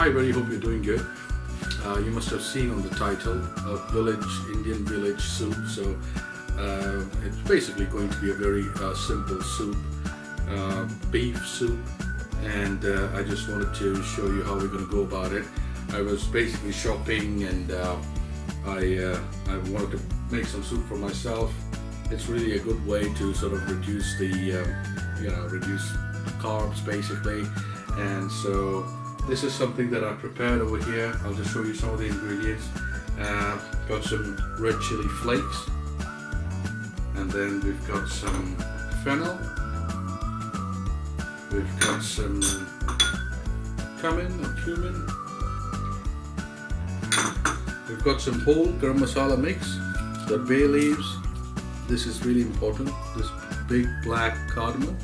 Hi buddy, hope you're doing good. You must have seen on the title, Indian village soup. So it's basically going to be a very simple soup, beef soup, and I just wanted to show you how we're going to go about it. I was basically shopping and I wanted to make some soup for myself. It's really a good way to sort of reduce the reduce carbs basically, and so this is something that I prepared over here. I'll just show you some of the ingredients. Got some red chili flakes, and then we've got some fennel, we've got some cumin, we've got some whole garam masala mix, the bay leaves, this is really important, this big black cardamom,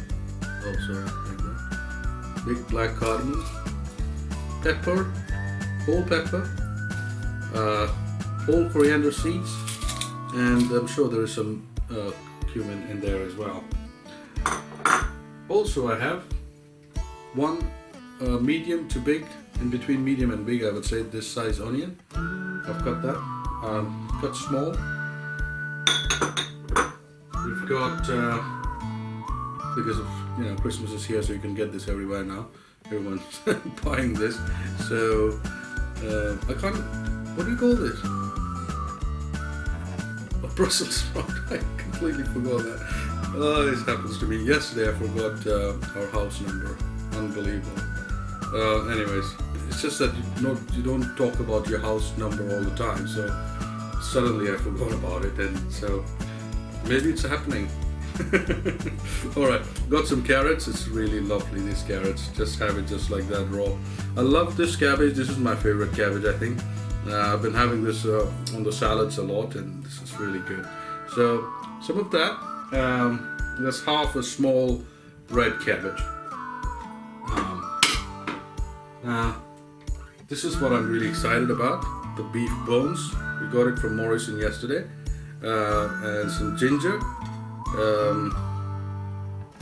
big black cardamom, pepper, whole pepper, whole coriander seeds, and I'm sure there is some cumin in there as well. Also I have one medium to big, in between medium and big I would say, this size onion. I've got that, cut small. We've got, because of Christmas is here, so you can get this everywhere now. Everyone's buying this, so I can't. What do you call this? A Brussels sprout. I completely forgot that. Oh, this happens to me. Yesterday I forgot our house number. Unbelievable. Anyways, it's just that you don't talk about your house number all the time. So suddenly I forgot about it, and so maybe it's happening. Alright, got some carrots. It's really lovely, these carrots. Just have it just like that raw. I love this cabbage. This is my favorite cabbage, I think. I've been having this on the salads a lot, and this is really good. So some of that, that's half a small red cabbage. This is what I'm really excited about, the beef bones. We got it from Morrison yesterday, and some ginger.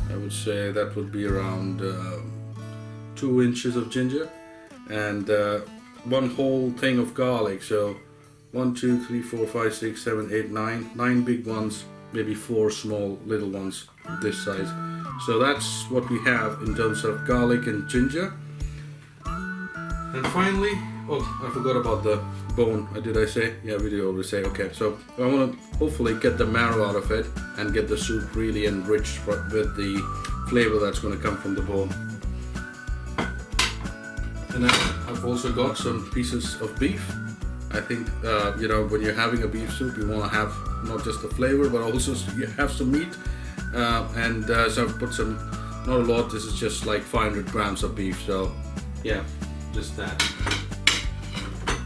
I would say that would be around 2 inches of ginger, and one whole thing of garlic. So 1, 2, 3, 4, 5, 6, 7, 8, 9 big ones, maybe 4 small little ones this size. So that's what we have in terms of garlic and ginger. And finally, oh, I forgot about the bone. Did I say? Yeah, we did already say. Okay, so I want to hopefully get the marrow out of it and get the soup really enriched with the flavor that's going to come from the bone. And then I've also got some pieces of beef. I think when you're having a beef soup, you want to have not just the flavor, but also you have some meat. So I've put some, not a lot. This is just like 500 grams of beef. So yeah, just that.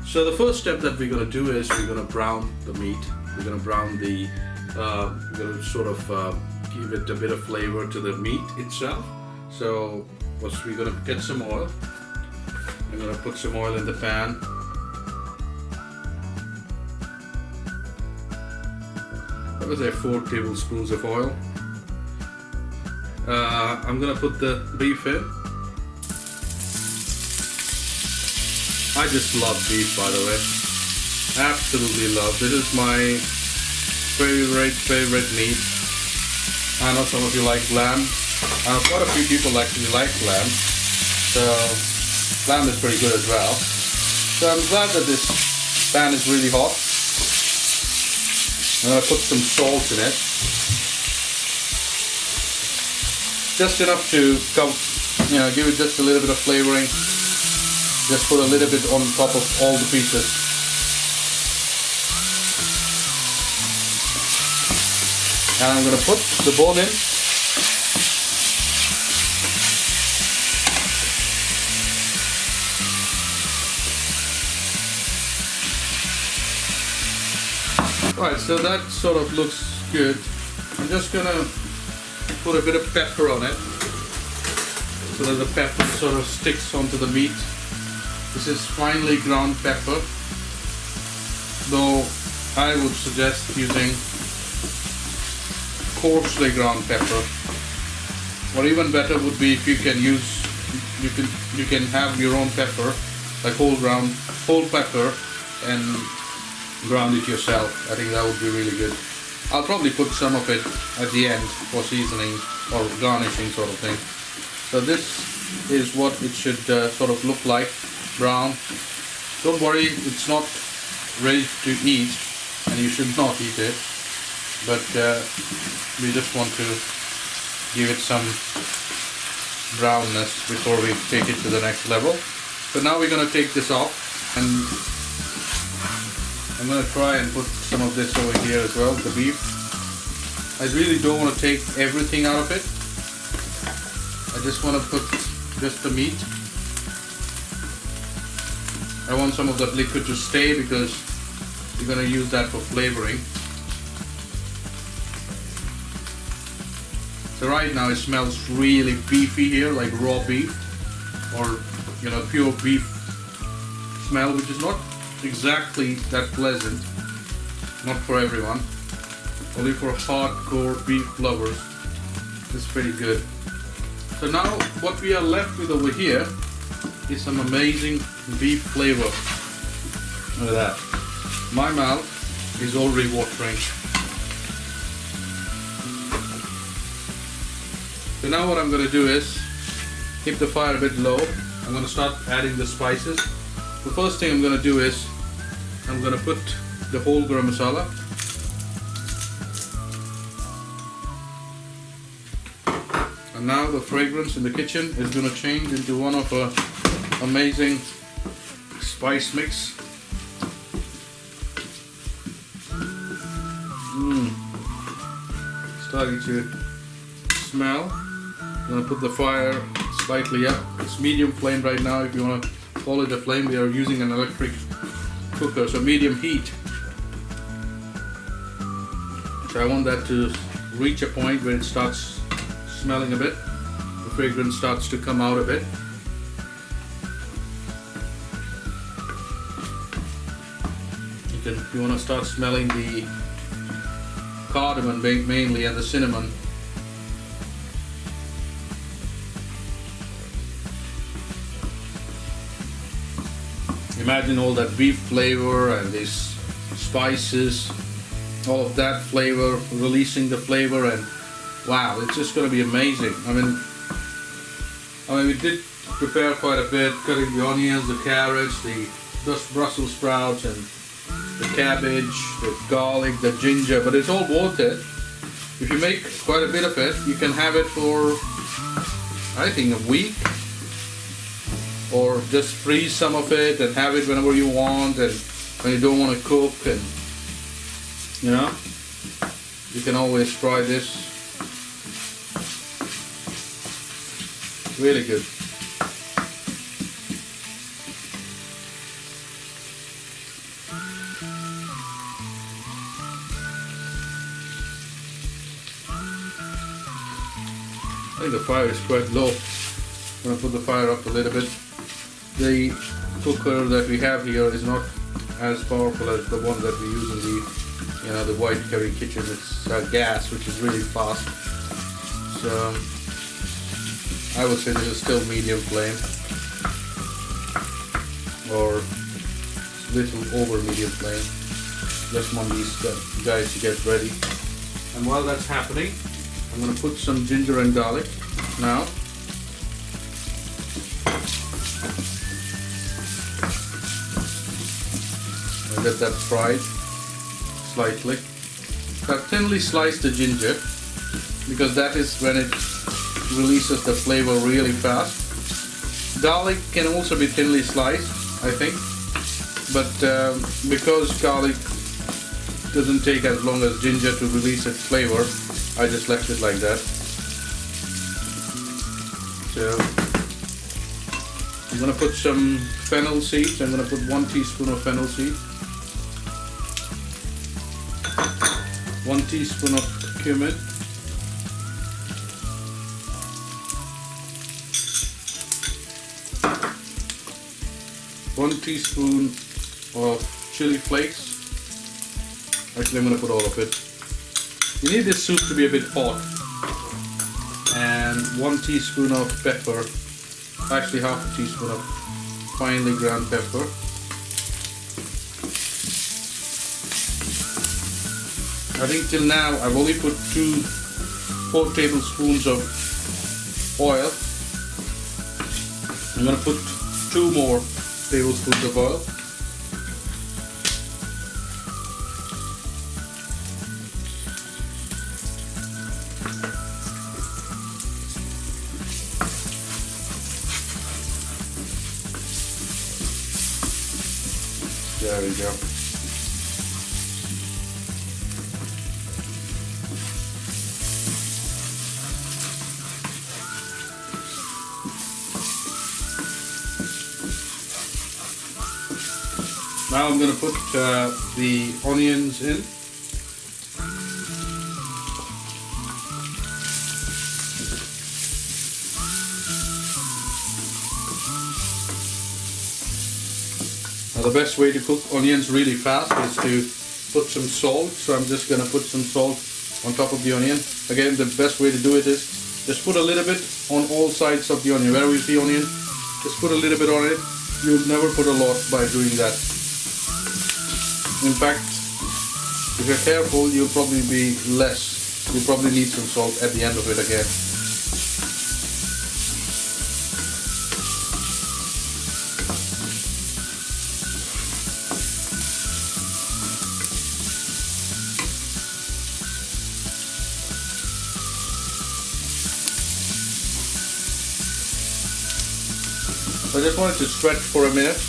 So the first step that we're going to do is we're going to brown the meat. We're going to brown the, we're going to sort of give it a bit of flavor to the meat itself. So first we're going to get some oil. I'm going to put some oil in the pan. I would say 4 tablespoons of oil. I'm going to put the beef in. I just love beef, by the way. Absolutely love. This is my favorite meat. I know some of you like lamb. Quite a few people actually like lamb. So lamb is pretty good as well. So I'm glad that this pan is really hot. I'm going to put some salt in it. Just enough to give it just a little bit of flavoring. Just put a little bit on top of all the pieces. And I'm going to put the bone in. Right, so that sort of looks good. I'm just going to put a bit of pepper on it, so that the pepper sort of sticks onto the meat. This is finely ground pepper, though I would suggest using coarsely ground pepper. Or even better would be if you can use, you can have your own pepper like whole pepper, and ground it yourself. I think that would be really good. I'll probably put some of it at the end for seasoning or garnishing sort of thing. So this is what it should sort of look like, brown. Don't worry, it's not ready to eat, and you should not eat it, but we just want to give it some brownness before we take it to the next level. So now we're going to take this off, and I'm going to try and put some of this over here as well, the beef. I really don't want to take everything out of it. I just want to put just the meat. I want some of that liquid to stay because we're going to use that for flavoring. So right now it smells really beefy here, like raw beef, or pure beef smell, which is not exactly that pleasant. Not for everyone, only for hardcore beef lovers. It's pretty good. So now what we are left with over here is some amazing beef flavor. Look at that. My mouth is already watering. So now what I'm going to do is keep the fire a bit low. I'm going to start adding the spices. The first thing I'm going to do is I'm going to put the whole garam masala. And now the fragrance in the kitchen is going to change into one of a amazing spice mix. Starting to smell. I'm going to put the fire slightly up. It's medium flame right now. If you want to call it a flame, we are using an electric cooker, so medium heat. So I want that to reach a point where it starts smelling a bit. The fragrance starts to come out a bit. You want to start smelling the cardamom mainly and the cinnamon. Imagine all that beef flavor and these spices, all of that flavor, releasing the flavor, and wow, it's just going to be amazing. I mean, we did prepare quite a bit, cutting the onions, the carrots, the Brussels sprouts, and the cabbage, the garlic, the ginger, but it's all worth it. If you make quite a bit of it, you can have it for, I think, a week. Or just freeze some of it and have it whenever you want, and when you don't want to cook, and you can always try this. Really good. I think the fire is quite low. I'm going to put the fire up a little bit. The cooker that we have here is not as powerful as the one that we use in the white curry kitchen. It's gas, which is really fast. So I would say this is still medium flame, or little over medium flame. Just want these guys to get ready. And while that's happening, I'm going to put some ginger and garlic now. Get that fried slightly. I've thinly sliced the ginger because that is when it releases the flavor really fast. Garlic can also be thinly sliced, I think, but because garlic doesn't take as long as ginger to release its flavor, I just left it like that. So I'm going to put some fennel seeds. I'm going to put 1 teaspoon of fennel seeds. 1 teaspoon of cumin, 1 teaspoon of chili flakes. Actually, I'm going to put all of it. You need this soup to be a bit hot. And 1 teaspoon of pepper. Actually, half a teaspoon of finely ground pepper. I think till now I've only put 4 tablespoons of oil. I'm going to put 2 more tablespoons of oil. There we go. Now I'm going to put the onions in. Now the best way to cook onions really fast is to put some salt. So I'm just going to put some salt on top of the onion. Again, the best way to do it is just put a little bit on all sides of the onion. Wherever you see onion, just put a little bit on it. You'll never put a lot by doing that. In fact, if you're careful, you'll probably be less. You'll probably need some salt at the end of it again. I just want it to stretch for a minute.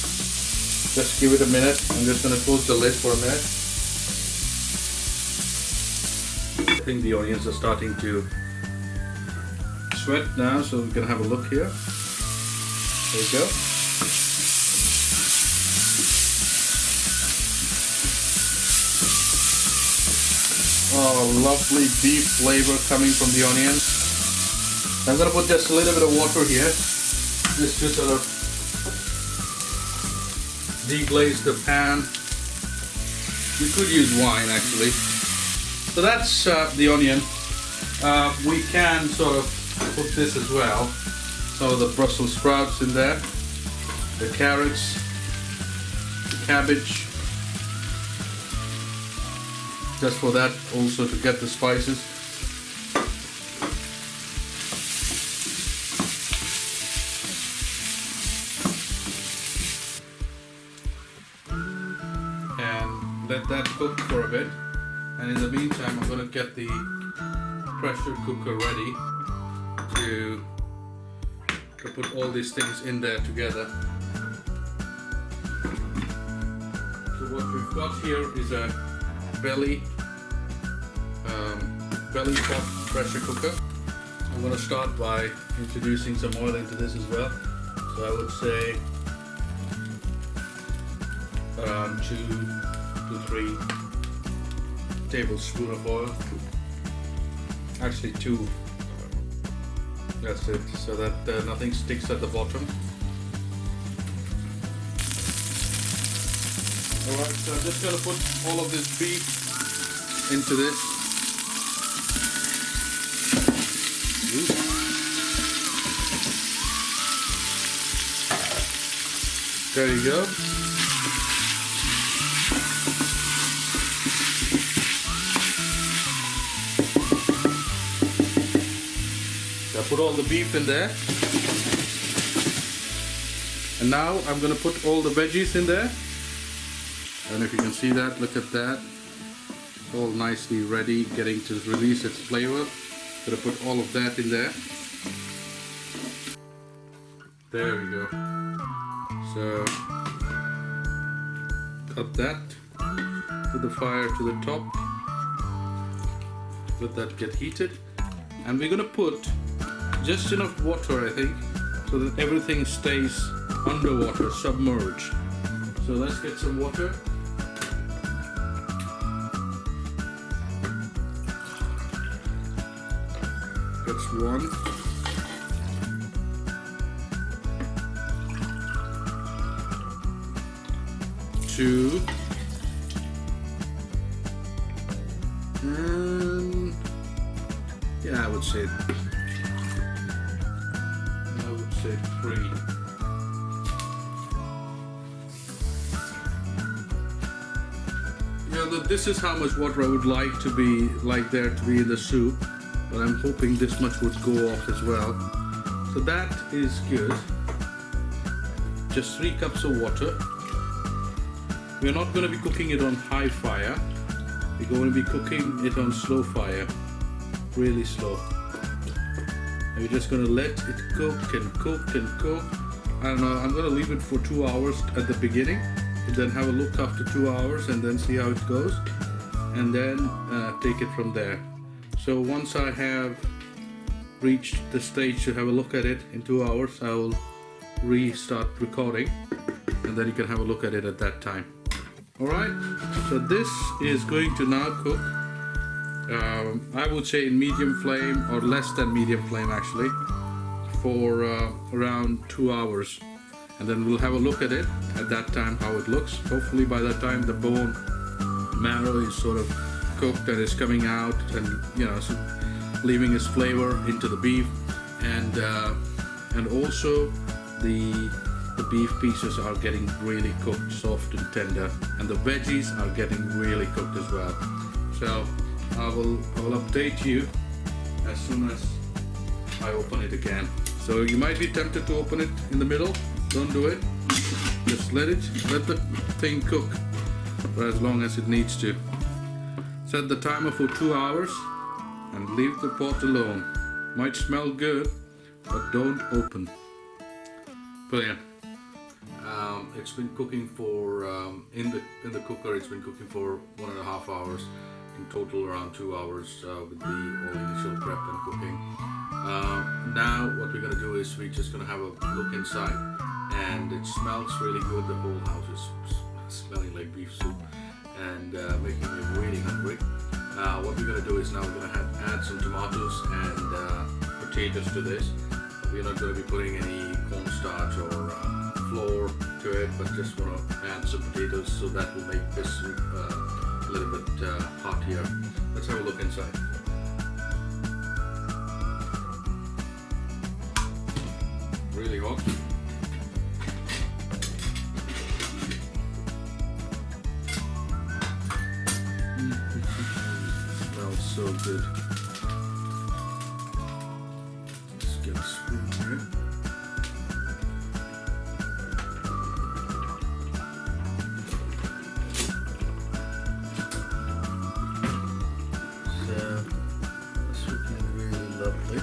Just give it a minute. I'm just going to close the lid for a minute. I think the onions are starting to sweat now, so we can have a look here. There we go. Oh, lovely beef flavor coming from the onions. I'm going to put just a little bit of water here, just to sort of deglaze the pan. You could use wine actually. So that's the onion. We can sort of put this as well. Some of the Brussels sprouts in there, the carrots, the cabbage. Just for that, also to get the spices. Let that cook for a bit, and in the meantime I'm going to get the pressure cooker ready to put all these things in there together. So what we've got here is a belly top pressure cooker. I'm going to start by introducing some oil into this as well. So I would say around 2 to 3 tablespoons of oil. Actually 2. That's it, so that nothing sticks at the bottom. Alright, so I'm just going to put all of this beef into this. There you go. Put all the beef in there, and now I'm going to put all the veggies in there. I don't know if you can see that. Look at that, all nicely ready, getting to release its flavor. Going to put all of that in there. There we go. So cut that, put the fire to the top, let that get heated, and we're going to put just enough water, I think, so that everything stays underwater, submerged. So let's get some water. That's 1. Two. And yeah, I would say 3. this is how much water I would like there to be in the soup, but I'm hoping this much would go off as well. So that is good. Just 3 cups of water. We're not going to be cooking it on high fire. We're going to be cooking it on slow fire, really slow. And we're just going to let it cook and cook and cook. I don't know, I'm going to leave it for 2 hours at the beginning, and then have a look after 2 hours and then see how it goes, and then take it from there. So once I have reached the stage to have a look at it in 2 hours, I will restart recording, and then you can have a look at it at that time. Alright, so this is going to now cook, I would say in medium flame, or less than medium flame actually, for around 2 hours, and then we'll have a look at it at that time, how it looks. Hopefully by that time the bone marrow is sort of cooked and is coming out, and so leaving its flavor into the beef, and also the beef pieces are getting really cooked, soft and tender, and the veggies are getting really cooked as well. So I will update you as soon as I open it again. So you might be tempted to open it in the middle. Don't do it. Just let the thing cook for as long as it needs to. Set the timer for 2 hours and leave the pot alone. Might smell good, but don't open. Brilliant. It's been cooking for in the cooker. It's been cooking for 1.5 hours. In total, around 2 hours with the all initial prep and cooking. Now what we're going to do is we're just going to have a look inside, and it smells really good. The whole house is smelling like beef soup and making me really hungry. What we're going to do is now we're going to add some tomatoes and potatoes to this. We're not going to be putting any cornstarch or flour to it, but just want to add some potatoes, so that will make this soup a little bit heartier. Let's have a look inside. Really hot. Smells so good. Just get a spoon here. So that's looking really lovely.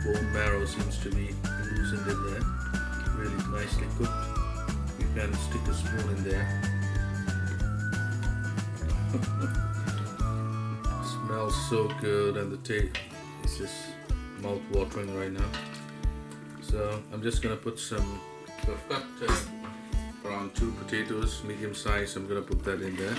Bone marrow seems to be loosened in there, really nicely cooked. You can stick a spoon in there. Smells so good, and the taste is just mouth-watering right now. So I'm just gonna put some. So I've got around 2 potatoes, medium size. I'm gonna put that in there.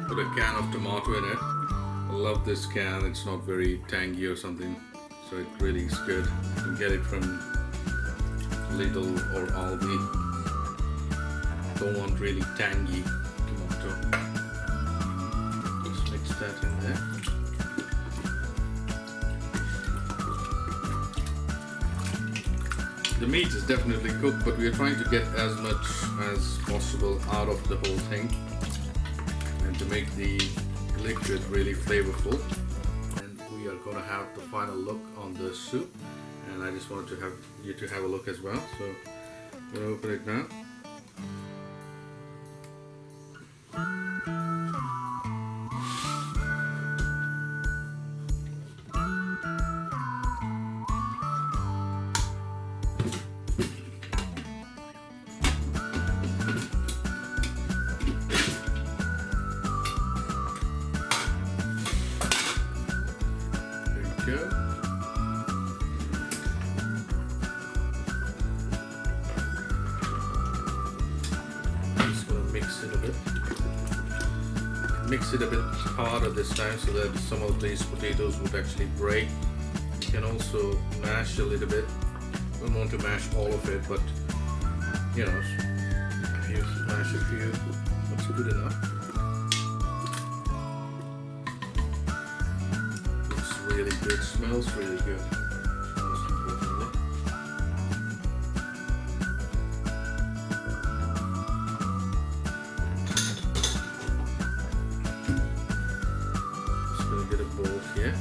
Put a can of tomato in it. I love this can. It's not very tangy or something, so it really is good. You can get it from Lidl or Aldi. Don't want really tangy tomato. Just mix that in there. The meat is definitely cooked, but we are trying to get as much as possible out of the whole thing, to make the liquid really flavorful. And we are going to have the final look on the soup, and I just wanted to have you to have a look as well. So I'm going to open it now. Go. Just gonna mix it a bit. Mix it a bit harder this time, so that some of these potatoes would actually break. You can also mash a little bit. Don't want to mash all of it, but if you mash a few, that's good enough. really good, smells really good. Most importantly. Just gonna get a bowl here.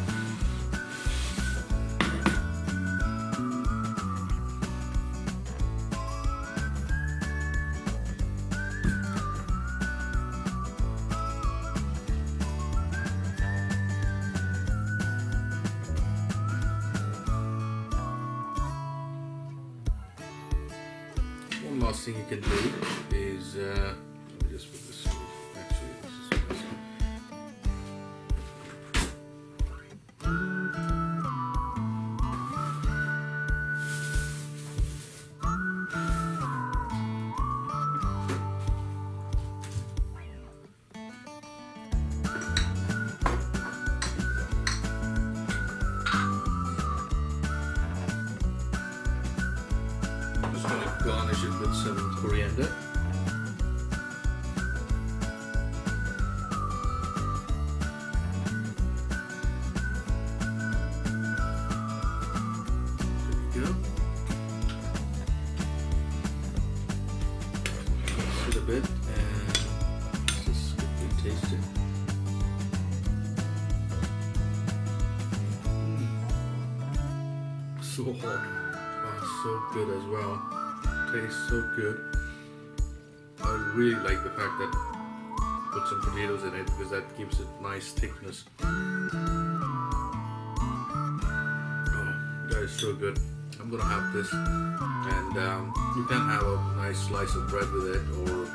One last thing you can do is, let me just put this, actually this is best. Just going to garnish it with some coriander. There we go. Mix it a bit and just quickly taste it. So hot. Oh, so good as well. Tastes so good. I really like the fact that put some potatoes in it because that gives it nice thickness. Oh, that is so good. I'm gonna have this, and you can have a nice slice of bread with it, or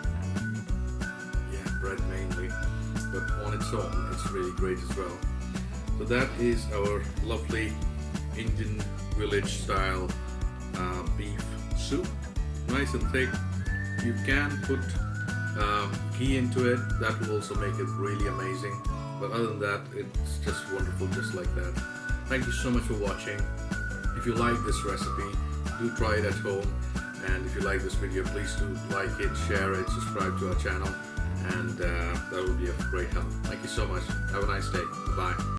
yeah, bread mainly. But on its own, it's really great as well. So that is our lovely Indian village style beef soup. Nice and thick. You can put ghee into it, that will also make it really amazing, but other than that, it's just wonderful just like that. Thank you so much for watching. If you like this recipe, do try it at home, and if you like this video, please do like it, share it, subscribe to our channel, and that will be of great help. Thank you so much. Have a nice day. Bye.